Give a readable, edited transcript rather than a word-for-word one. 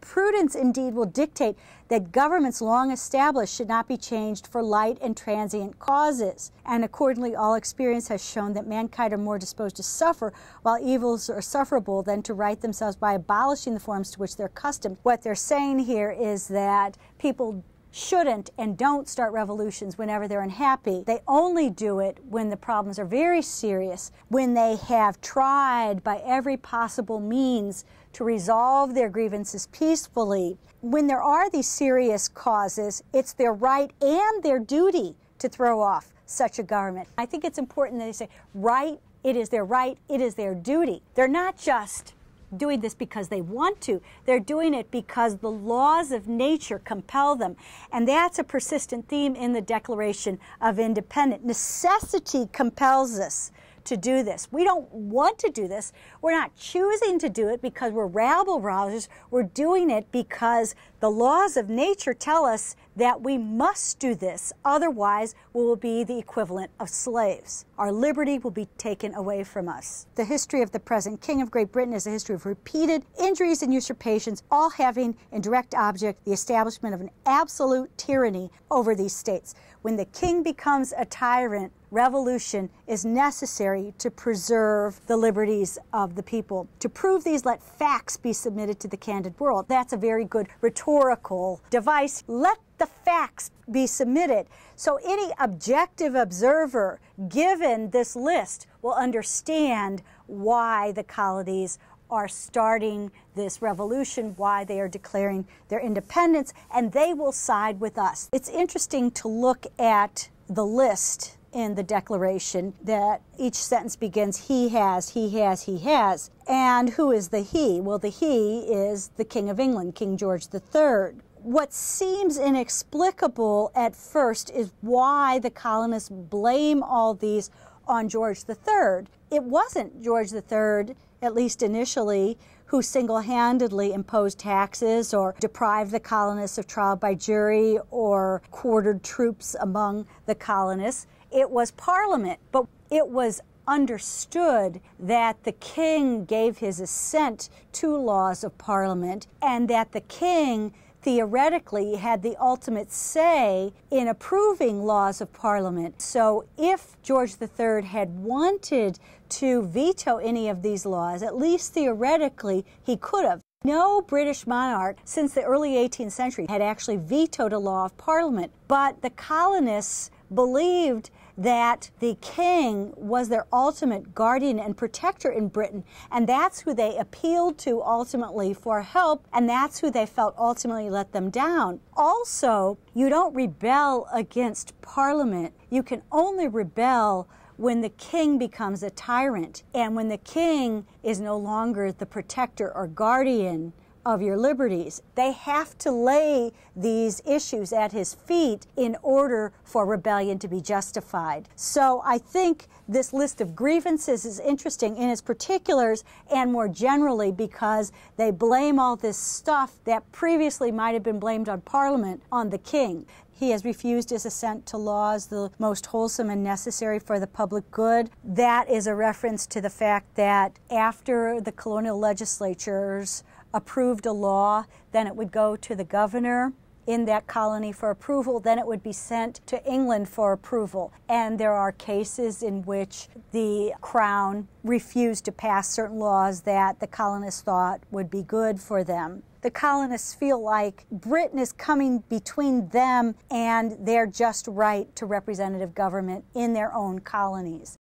prudence indeed will dictate that governments long established should not be changed for light and transient causes. And accordingly, all experience has shown that mankind are more disposed to suffer while evils are sufferable than to right themselves by abolishing the forms to which they're accustomed. What they're saying here is that people shouldn't and don't start revolutions whenever they're unhappy. They only do it when the problems are very serious, when they have tried by every possible means to resolve their grievances peacefully. When there are these serious causes, it's their right and their duty to throw off such a government. I think it's important that they say, right, it is their right, it is their duty. They're not just doing this because they want to. They're doing it because the laws of nature compel them. And that's a persistent theme in the Declaration of Independence. Necessity compels us to do this. We don't want to do this. We're not choosing to do it because we're rabble-rousers. We're doing it because the laws of nature tell us that we must do this. Otherwise, we will be the equivalent of slaves. Our liberty will be taken away from us. The history of the present King of Great Britain is a history of repeated injuries and usurpations, all having in direct object the establishment of an absolute tyranny over these states. When the king becomes a tyrant, revolution is necessary to preserve the liberties of the people. To prove these, let facts be submitted to the candid world. That's a very good rhetorical device. Let the facts be submitted. So any objective observer, given this list, will understand why the colonies are starting this revolution, why they are declaring their independence, and they will side with us. It's interesting to look at the list in the Declaration that each sentence begins, he has, he has, he has. And who is the he? Well, the he is the King of England, King George III. What seems inexplicable at first is why the colonists blame all these on George III. It wasn't George III, at least initially, who single-handedly imposed taxes or deprived the colonists of trial by jury or quartered troops among the colonists. It was Parliament, but it was understood that the king gave his assent to laws of Parliament and that the king theoretically had the ultimate say in approving laws of Parliament. So if George III had wanted to veto any of these laws, at least theoretically, he could have. No British monarch since the early 18th century had actually vetoed a law of Parliament, but the colonists believed that the king was their ultimate guardian and protector in Britain, and that's who they appealed to ultimately for help, and that's who they felt ultimately let them down. Also, you don't rebel against Parliament. You can only rebel when the king becomes a tyrant, and when the king is no longer the protector or guardian of your liberties. They have to lay these issues at his feet in order for rebellion to be justified. So I think this list of grievances is interesting in its particulars and more generally because they blame all this stuff that previously might have been blamed on Parliament on the king. He has refused his assent to laws the most wholesome and necessary for the public good. That is a reference to the fact that after the colonial legislatures approved a law, then it would go to the governor in that colony for approval, then it would be sent to England for approval. And there are cases in which the Crown refused to pass certain laws that the colonists thought would be good for them. The colonists feel like Britain is coming between them and their just right to representative government in their own colonies.